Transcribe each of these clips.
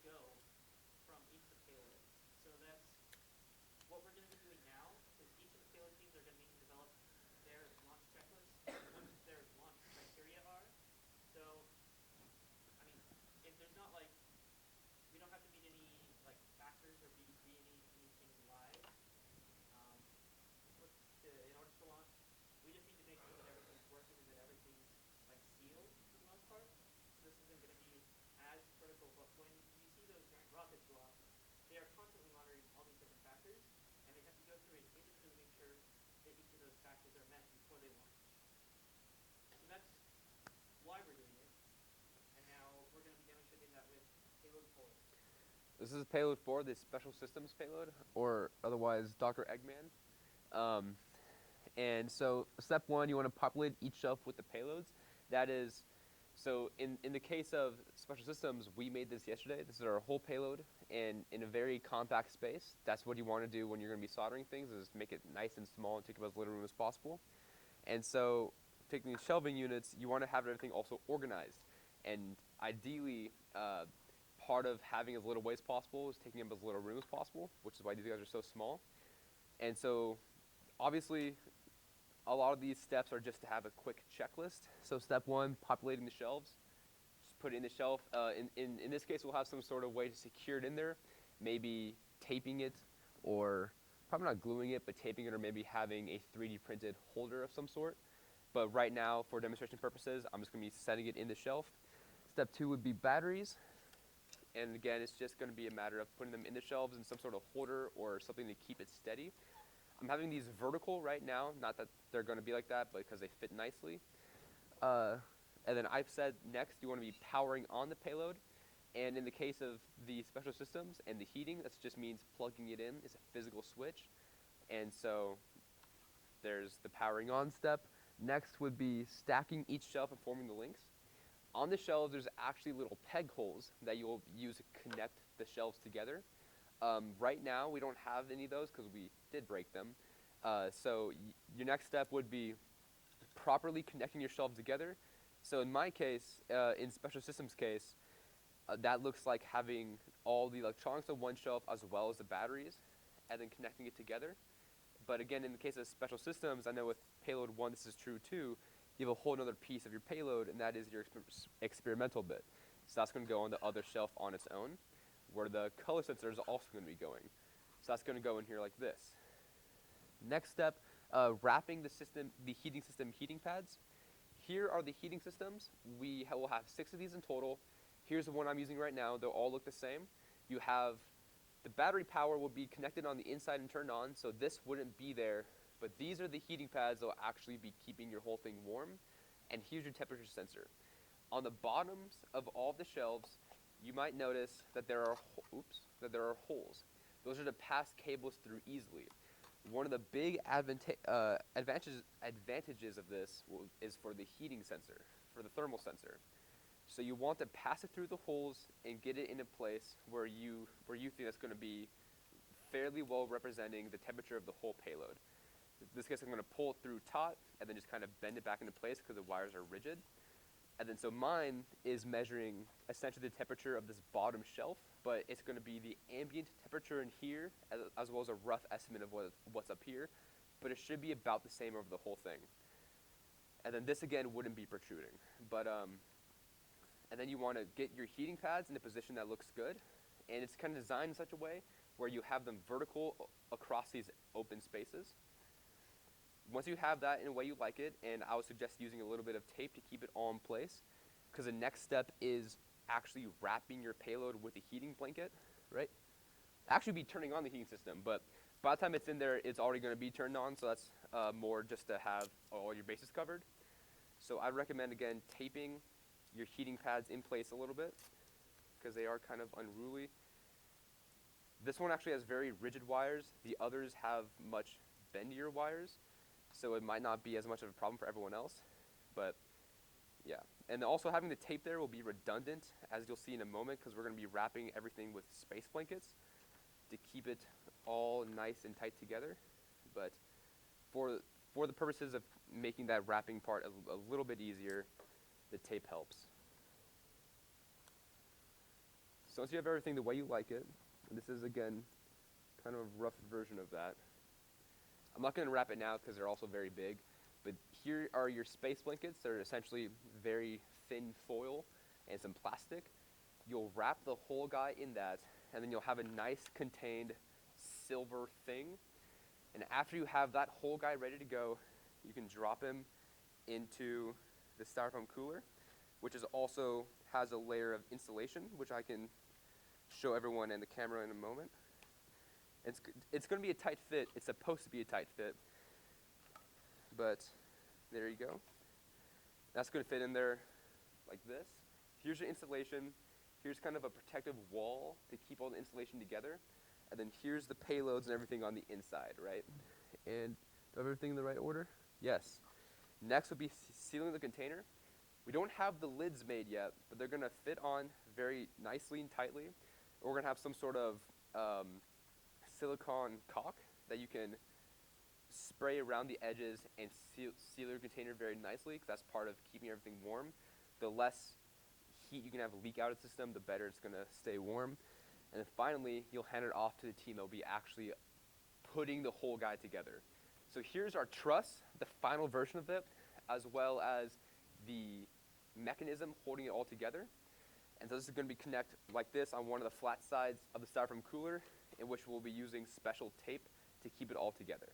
go from each of the payloads. So that's what we're going to be doing now, because each of the payload teams are going to need to develop their launch checklist, what their launch criteria are. So, I mean, if there's not like, we don't have to meet any like factors or be anything live in order to launch. We just need to make sure that everything's working and that everything's like sealed for the most part. So this isn't going to be as critical. But when you see those giant rockets go off, they are constantly monitoring all these different factors, and they have to go through and individually make sure that each of those factors are met before they launch. So that's why we're doing it. And now we're going to be demonstrating that with payload 4. This is payload 4, the special systems payload, or otherwise Dr. Eggman. And so step 1, you want to populate each shelf with the payloads. That is, so in the case of special systems, we made this yesterday. This is our whole payload, and in a very compact space. That's what you want to do when you're going to be soldering things, is make it nice and small and take up as little room as possible. And so taking these shelving units, you want to have everything also organized. And ideally, part of having as little weight as possible is taking up as little room as possible, which is why these guys are so small. And so obviously, a lot of these steps are just to have a quick checklist. So step 1, populating the shelves. Just put it in the shelf. In this case, we'll have some sort of way to secure it in there, maybe taping it, or probably not gluing it, but taping it, or maybe having a 3D printed holder of some sort. But right now, for demonstration purposes, I'm just going to be setting it in the shelf. Step 2 would be batteries. And again, it's just going to be a matter of putting them in the shelves in some sort of holder or something to keep it steady. I'm having these vertical right now, not that they're going to be like that, but because they fit nicely. And then I've said next you want to be powering on the payload. And in the case of the special systems and the heating, that just means plugging it in. It's a physical switch. And so there's the powering on step. Next would be stacking each shelf and forming the links. On the shelves, there's actually little peg holes that you'll use to connect the shelves together. Right now, we don't have any of those because we did break them. So your next step would be properly connecting your shelves together. So in my case, in special systems case, that looks like having all the electronics on one shelf as well as the batteries, and then connecting it together. But again, in the case of special systems, I know with payload 1 this is true too, you have a whole other piece of your payload, and that is your experimental bit. So that's going to go on the other shelf on its own, where the color sensor is also going to be going. So that's going to go in here like this. Next step, wrapping the heating system heating pads. Here are the heating systems. We will have 6 of these in total. Here's the one I'm using right now. They'll all look the same. You have the battery power will be connected on the inside and turned on, so this wouldn't be there. But these are the heating pads that will actually be keeping your whole thing warm. And here's your temperature sensor. On the bottoms of all the shelves, you might notice that there are holes. Those are to pass cables through easily. One of the big advantages of this is for the heating sensor, for the thermal sensor. So you want to pass it through the holes and get it in a place where you think that's going to be fairly well representing the temperature of the whole payload. In this case, I'm going to pull it through taut and then just kind of bend it back into place because the wires are rigid. And then so mine is measuring essentially the temperature of this bottom shelf, but it's going to be the ambient temperature in here as well as a rough estimate of what's up here. But it should be about the same over the whole thing. And then this again wouldn't be protruding. But and then you want to get your heating pads in a position that looks good. And it's kind of designed in such a way where you have them vertical across these open spaces. Once you have that in a way you like it, and I would suggest using a little bit of tape to keep it all in place, because the next step is actually wrapping your payload with a heating blanket, right? Actually be turning on the heating system, but by the time it's in there, it's already going to be turned on, so that's more just to have all your bases covered. So I recommend, again, taping your heating pads in place a little bit, because they are kind of unruly. This one actually has very rigid wires. The others have much bendier wires, so it might not be as much of a problem for everyone else, but yeah. And also having the tape there will be redundant, as you'll see in a moment, because we're going to be wrapping everything with space blankets to keep it all nice and tight together. But for the purposes of making that wrapping part a little bit easier, the tape helps. So once you have everything the way you like it, and this is again kind of a rough version of that. I'm not going to wrap it now because they're also very big, but here are your space blankets. They're essentially very thin foil and some plastic. You'll wrap the whole guy in that, and then you'll have a nice contained silver thing. And after you have that whole guy ready to go, you can drop him into the styrofoam cooler, which is also has a layer of insulation, which I can show everyone in the camera in a moment. It's going to be a tight fit. It's supposed to be a tight fit, but there you go. That's going to fit in there like this. Here's your insulation. Here's kind of a protective wall to keep all the insulation together. And then here's the payloads and everything on the inside, right? And do I have everything in the right order? Yes. Next would be sealing the container. We don't have the lids made yet, but they're going to fit on very nicely and tightly. We're going to have some sort of silicone caulk that you can spray around the edges and seal your container very nicely, because that's part of keeping everything warm. The less heat you can have leak out of the system, the better it's going to stay warm. And then finally, you'll hand it off to the team that will be actually putting the whole guy together. So here's our truss, the final version of it, as well as the mechanism holding it all together. And so this is going to be connected like this on one of the flat sides of the styrofoam cooler, in which we'll be using special tape to keep it all together.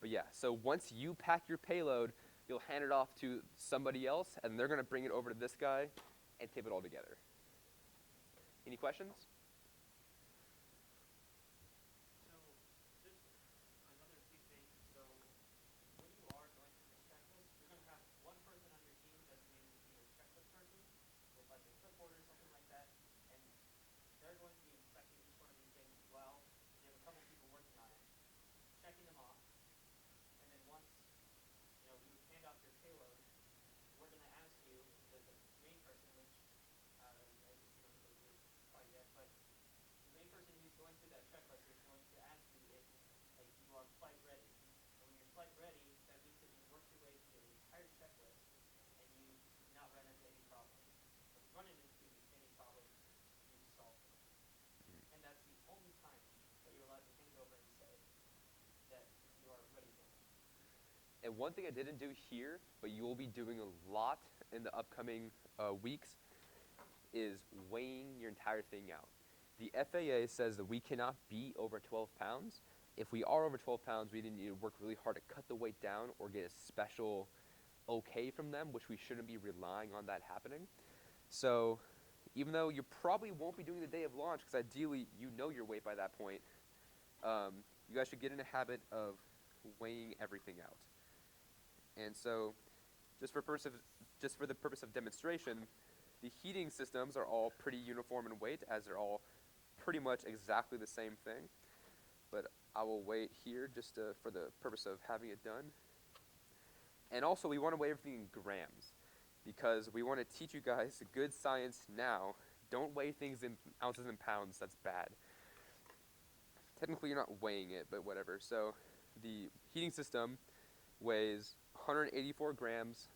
But yeah, so once you pack your payload, you'll hand it off to somebody else, and they're going to bring it over to this guy and tape it all together. Any questions? So, just another few things. So, when you are going through this checklist, you're going to have one person on your team designated to be your checklist person with like a clipboard or something like that, and they're going to be inspecting each one of these things as well. You have a couple people working on it, checking them off, and then once you hand off your payload, we're going to ask you, the main person, which I guess you don't really do quite yet, but the main person who's going through that checklist is going to ask you if like you are flight ready. And when you're flight ready, that means that you worked your way through the entire checklist and you do not run into any problems. If you run into any problems, you solve them. And that's the only time that you're allowed to hand it over and say that you are ready for it. And one thing I didn't do here, but you will be doing a lot in the upcoming weeks, is weighing your entire thing out. The FAA says that we cannot be over 12 pounds. If we are over 12 pounds, we need to work really hard to cut the weight down or get a special okay from them, which we shouldn't be relying on that happening. So even though you probably won't be doing the day of launch, because ideally you know your weight by that point, you guys should get in a habit of weighing everything out. And so just for the purpose of demonstration, the heating systems are all pretty uniform in weight, as they're all pretty much exactly the same thing. But I will weigh it here just for the purpose of having it done. And also, we want to weigh everything in grams, because we want to teach you guys good science now. Don't weigh things in ounces and pounds. That's bad. Technically, you're not weighing it, but whatever. So the heating system weighs 184 grams.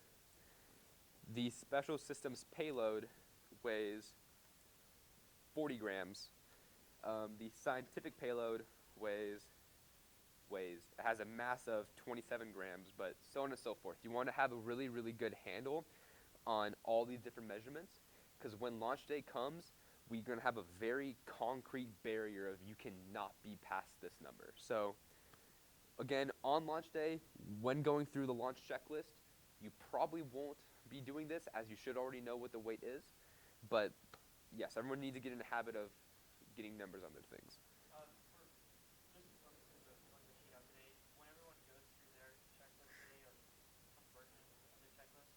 The special systems payload weighs 40 grams. The scientific payload has a mass of 27 grams, but so on and so forth. You want to have a really, really good handle on all these different measurements, because when launch day comes, we're going to have a very concrete barrier of you cannot be past this number. So again, on launch day, when going through the launch checklist, you probably won't be doing this, as you should already know what the weight is. But yes, everyone needs to get in the habit of getting numbers on their things. For just the purposes of filling the sheet out today, when everyone goes through their checklist today, or some version of the checklist,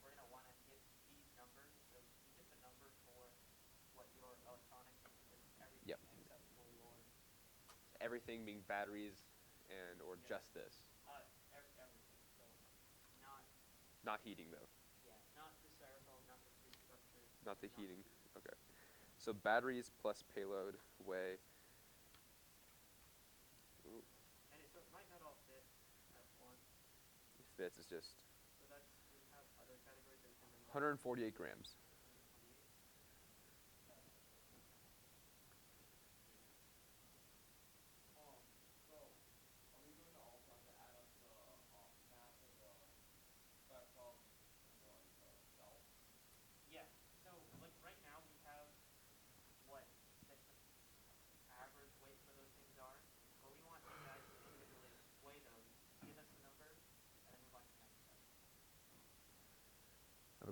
we're going to want to hit these numbers. So you hit the number for what your electronics is, everything Yep. except for your Everything being batteries or just this. Everything. So not Not heating though. not the styrofoam, not the pre-structure. Not the heating. Okay. So batteries plus payload weigh. Ooh. And so it might not all fit at once. It fits. It's just So we have other categories that can 148 grams.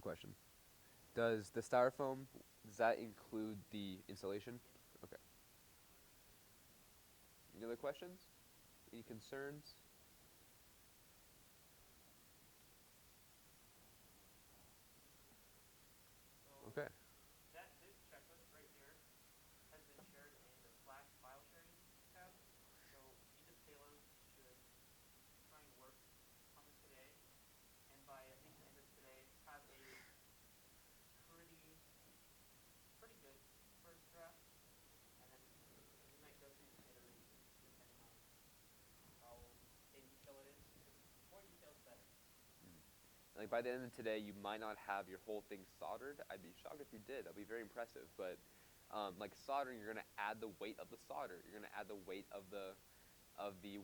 question. Does the styrofoam, does that include the installation? Okay. Any other questions? Any concerns? So Okay. this checklist right here has been shared in the Slack file sharing tab. So each of the payloads should try and work on this today, and by at least the end of today, have a pretty pretty good first draft, and then we might go through some iterations depending on how in detail it is, because more detail is better. Like by the end of today, you might not have your whole thing soldered. I'd be shocked if you did. That'd be very impressive. But like soldering, you're gonna add the weight of the solder. You're gonna add the weight of the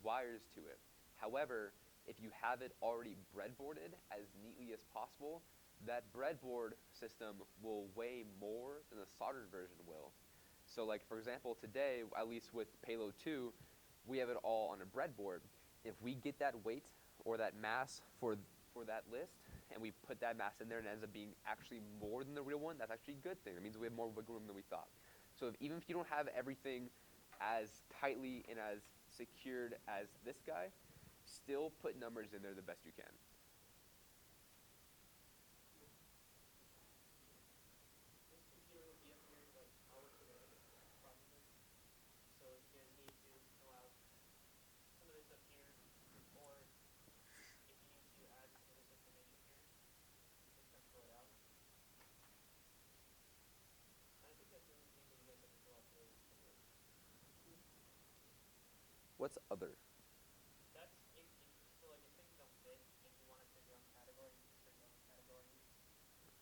wires to it. However, if you have it already breadboarded as neatly as possible, that breadboard system will weigh more than the soldered version will. So like for example, today, at least with payload 2, we have it all on a breadboard. If we get that weight or that mass for that list, and we put that mass in there and it ends up being actually more than the real one, that's actually a good thing. It means we have more wiggle room than we thought. So even if you don't have everything as tightly and as secured as this guy, still put numbers in there the best you can. This computer will be up here like all of today, probably. So if you guys need to fill out some of this up here, or if you need to add some of this information here, just come fill it out. And I think that's the only thing that you guys have to fill out today anyway. What's other? That's if so like if things don't fit and you want to print your own category, you can print your own categories.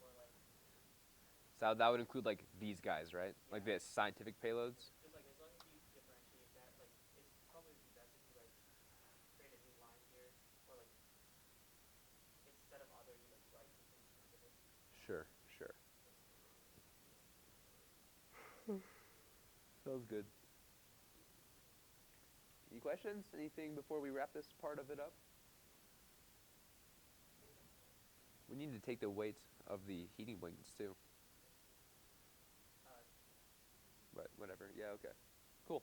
Or like So that would include like these guys, right? yeah. Like the scientific payloads. Just like as long as you differentiate that, like it's probably be best if you like create a new line here, or like instead of other, you like write something specific. Sure, sure. Sounds good. Any questions? Anything before we wrap this part of it up? We need to take the weight of the heating blankets too. Uh, But whatever. Yeah, okay. Cool.